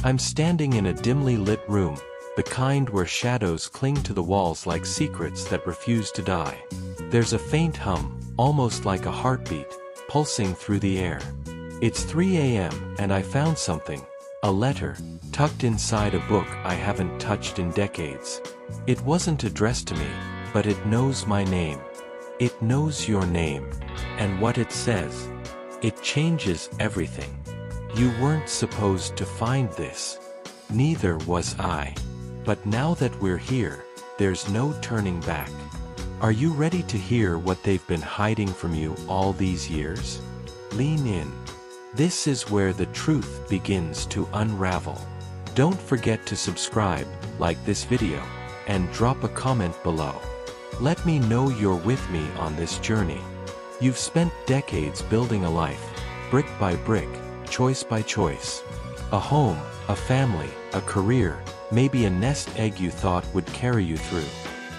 I'm standing in a dimly lit room, the kind where shadows cling to the walls like secrets that refuse to die. There's a faint hum, almost like a heartbeat, pulsing through the air. It's 3 a.m. and I found something, a letter, tucked inside a book I haven't touched in decades. It wasn't addressed to me, but it knows my name. It knows your name. And what it says. It changes everything. You weren't supposed to find this. Neither was I. But now that we're here, there's no turning back. Are you ready to hear what they've been hiding from you all these years? Lean in. This is where the truth begins to unravel. Don't forget to subscribe, like this video, and drop a comment below. Let me know you're with me on this journey. You've spent decades building a life, brick by brick, choice by choice. A home, a family, a career, maybe a nest egg you thought would carry you through.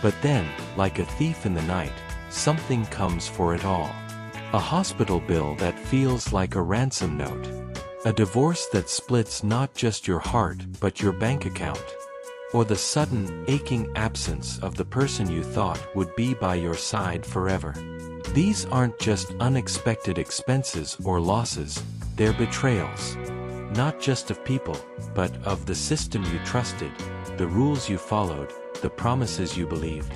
But then, like a thief in the night, something comes for it all. A hospital bill that feels like a ransom note. A divorce that splits not just your heart but your bank account. Or the sudden, aching absence of the person you thought would be by your side forever. These aren't just unexpected expenses or losses, they're betrayals. Not just of people, but of the system you trusted, the rules you followed, the promises you believed.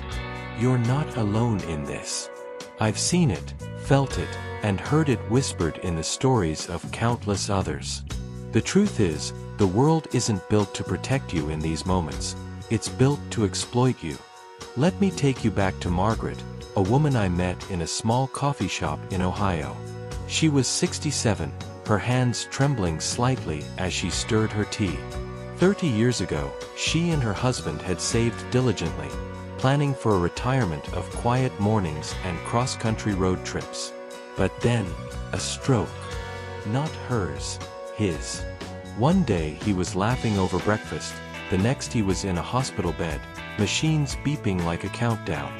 You're not alone in this. I've seen it, felt it, and heard it whispered in the stories of countless others. The truth is, the world isn't built to protect you in these moments. It's built to exploit you. Let me take you back to Margaret, a woman I met in a small coffee shop in Ohio. She was 67, her hands trembling slightly as she stirred her tea. 30 years ago, she and her husband had saved diligently, planning for a retirement of quiet mornings and cross-country road trips. But then, a stroke. Not hers, his. One day he was laughing over breakfast, the next he was in a hospital bed, machines beeping like a countdown.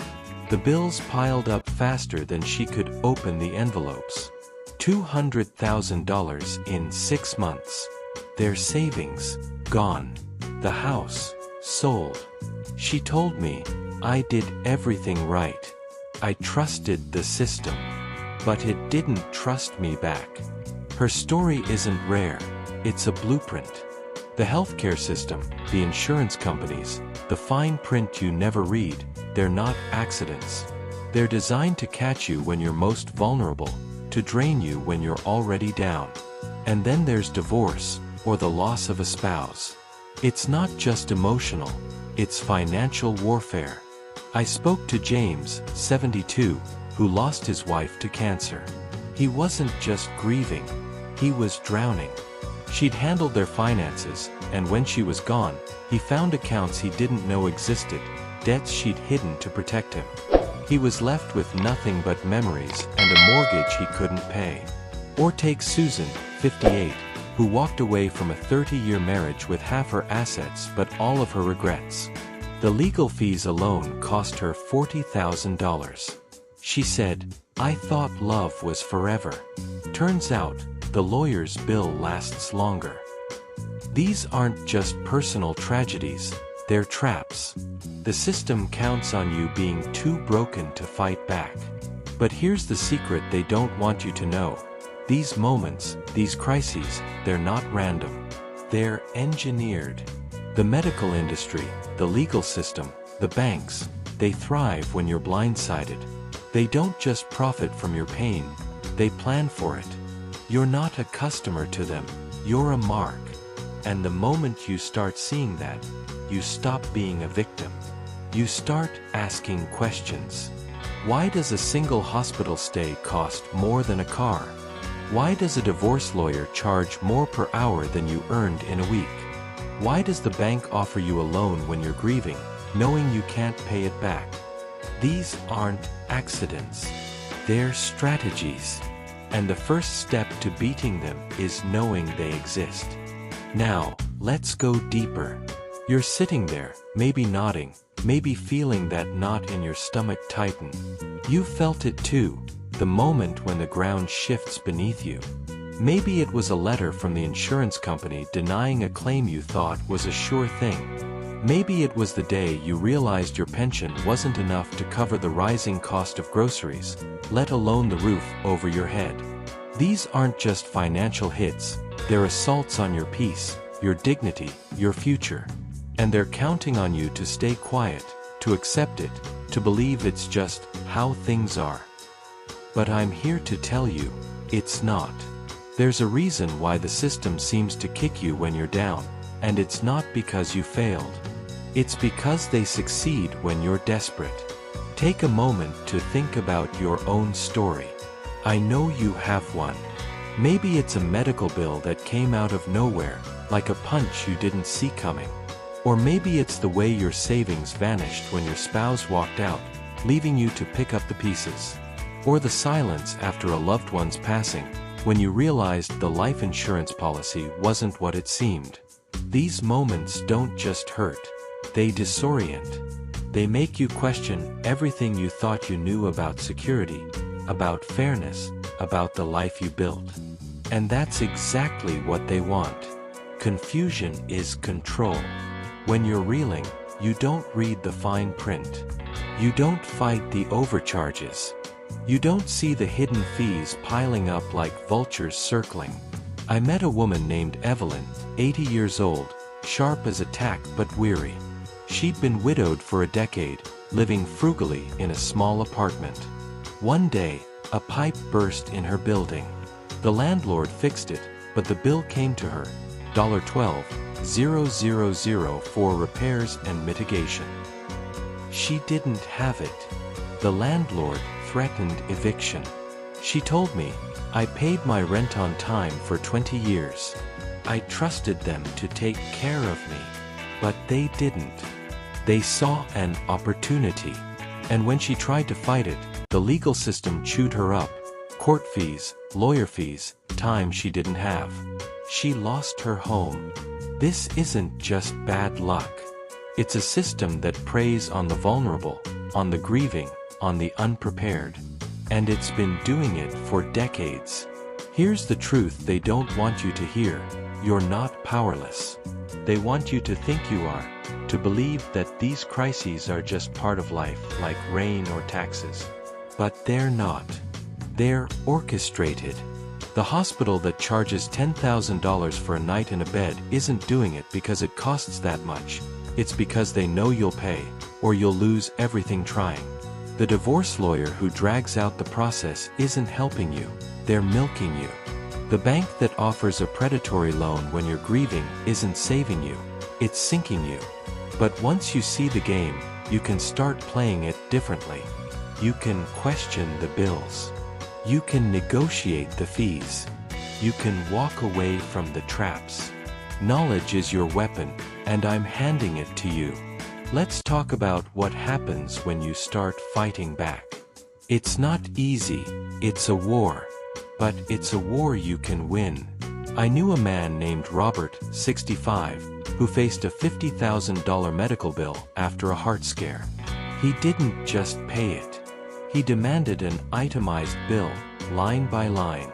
The bills piled up faster than she could open the envelopes. $200,000 in 6 months. Their savings, gone. The house, sold. She told me, I did everything right. I trusted the system. But it didn't trust me back. Her story isn't rare, it's a blueprint. The healthcare system, the insurance companies, the fine print you never read, they're not accidents. They're designed to catch you when you're most vulnerable, to drain you when you're already down. And then there's divorce, or the loss of a spouse. It's not just emotional, it's financial warfare. I spoke to James, 72, who lost his wife to cancer. He wasn't just grieving, he was drowning. She'd handled their finances, and when she was gone, he found accounts he didn't know existed, debts she'd hidden to protect him. He was left with nothing but memories and a mortgage he couldn't pay. Or take Susan, 58, who walked away from a 30-year marriage with half her assets but all of her regrets. The legal fees alone cost her $40,000. She said, I thought love was forever. Turns out, the lawyer's bill lasts longer. These aren't just personal tragedies, they're traps. The system counts on you being too broken to fight back. But here's the secret they don't want you to know. These moments, these crises, they're not random. They're engineered. The medical industry, the legal system, the banks, they thrive when you're blindsided. They don't just profit from your pain, they plan for it. You're not a customer to them, you're a mark. And the moment you start seeing that, you stop being a victim. You start asking questions. Why does a single hospital stay cost more than a car? Why does a divorce lawyer charge more per hour than you earned in a week? Why does the bank offer you a loan when you're grieving, knowing you can't pay it back? These aren't accidents. They're strategies. And the first step to beating them is knowing they exist. Now, let's go deeper. You're sitting there, maybe nodding, maybe feeling that knot in your stomach tighten. You felt it too, the moment when the ground shifts beneath you. Maybe it was a letter from the insurance company denying a claim you thought was a sure thing. Maybe it was the day you realized your pension wasn't enough to cover the rising cost of groceries, let alone the roof over your head. These aren't just financial hits, they're assaults on your peace, your dignity, your future. And they're counting on you to stay quiet, to accept it, to believe it's just how things are. But I'm here to tell you, it's not. There's a reason why the system seems to kick you when you're down, and it's not because you failed. It's because they succeed when you're desperate. Take a moment to think about your own story. I know you have one. Maybe it's a medical bill that came out of nowhere, like a punch you didn't see coming. Or maybe it's the way your savings vanished when your spouse walked out, leaving you to pick up the pieces. Or the silence after a loved one's passing, when you realized the life insurance policy wasn't what it seemed. These moments don't just hurt, they disorient. They make you question everything you thought you knew about security, about fairness, about the life you built. And that's exactly what they want. Confusion is control. When you're reeling, you don't read the fine print. You don't fight the overcharges. You don't see the hidden fees piling up like vultures circling. I met a woman named Evelyn, 80 years old, sharp as a tack but weary. She'd been widowed for a decade, living frugally in a small apartment. One day, a pipe burst in her building. The landlord fixed it, but the bill came to her, $12,000 for repairs and mitigation. She didn't have it. The landlord threatened eviction. She told me, I paid my rent on time for 20 years. I trusted them to take care of me. But they didn't. They saw an opportunity. And when she tried to fight it, the legal system chewed her up. Court fees, lawyer fees, time she didn't have. She lost her home. This isn't just bad luck. It's a system that preys on the vulnerable, on the grieving, on the unprepared. And it's been doing it for decades. Here's the truth they don't want you to hear. You're not powerless. They want you to think you are, to believe that these crises are just part of life, like rain or taxes. But they're not. They're orchestrated. The hospital that charges $10,000 for a night in a bed isn't doing it because it costs that much. It's because they know you'll pay, or you'll lose everything trying. The divorce lawyer who drags out the process isn't helping you, they're milking you. The bank that offers a predatory loan when you're grieving isn't saving you, it's sinking you. But once you see the game, you can start playing it differently. You can question the bills. You can negotiate the fees. You can walk away from the traps. Knowledge is your weapon, and I'm handing it to you. Let's talk about what happens when you start fighting back. It's not easy, it's a war. But it's a war you can win. I knew a man named Robert, 65, who faced a $50,000 medical bill after a heart scare. He didn't just pay it. He demanded an itemized bill, line by line.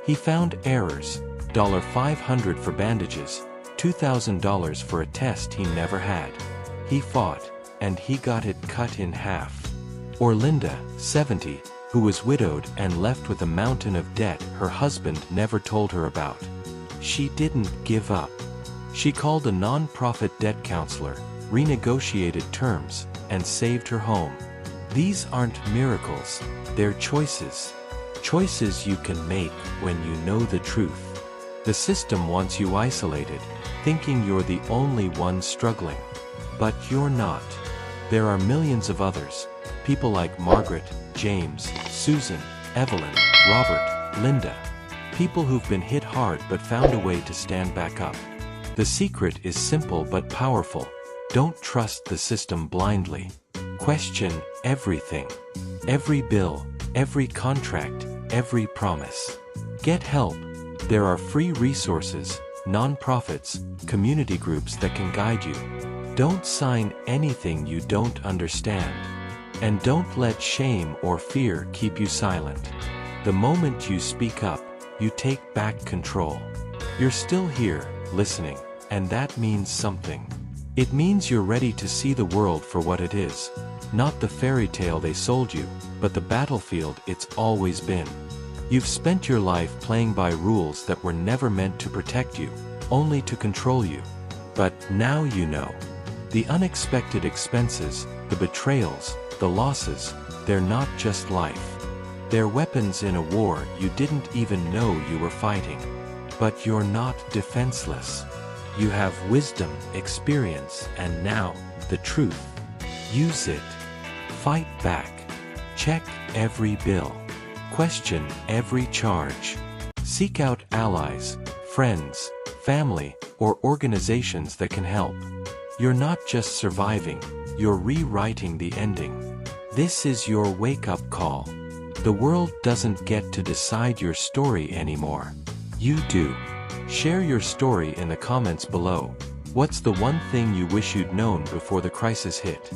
He found errors, $500 for bandages, $2,000 for a test he never had. He fought, and he got it cut in half. Or Linda, 70, who was widowed and left with a mountain of debt her husband never told her about. She didn't give up. She called a non-profit debt counselor, renegotiated terms, and saved her home. These aren't miracles, they're choices. Choices you can make when you know the truth. The system wants you isolated, thinking you're the only one struggling. But you're not. There are millions of others, people like Margaret, James, Susan, Evelyn, Robert, Linda. People who've been hit hard but found a way to stand back up. The secret is simple but powerful. Don't trust the system blindly. Question everything. Every bill, every contract, every promise. Get help. There are free resources, non-profits, community groups that can guide you. Don't sign anything you don't understand. And don't let shame or fear keep you silent. The moment you speak up, you take back control. You're still here, listening, and that means something. It means you're ready to see the world for what it is. Not the fairy tale they sold you, but the battlefield it's always been. You've spent your life playing by rules that were never meant to protect you, only to control you. But now you know. The unexpected expenses, the betrayals, the losses, they're not just life. They're weapons in a war you didn't even know you were fighting. But you're not defenseless. You have wisdom, experience, and now, the truth. Use it. Fight back. Check every bill. Question every charge. Seek out allies, friends, family, or organizations that can help. You're not just surviving, you're rewriting the ending. This is your wake-up call. The world doesn't get to decide your story anymore. You do. Share your story in the comments below. What's the one thing you wish you'd known before the crisis hit?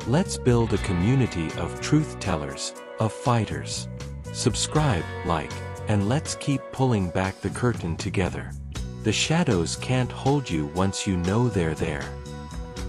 Let's build a community of truth-tellers, of fighters. Subscribe, like, and let's keep pulling back the curtain together. The shadows can't hold you once you know they're there.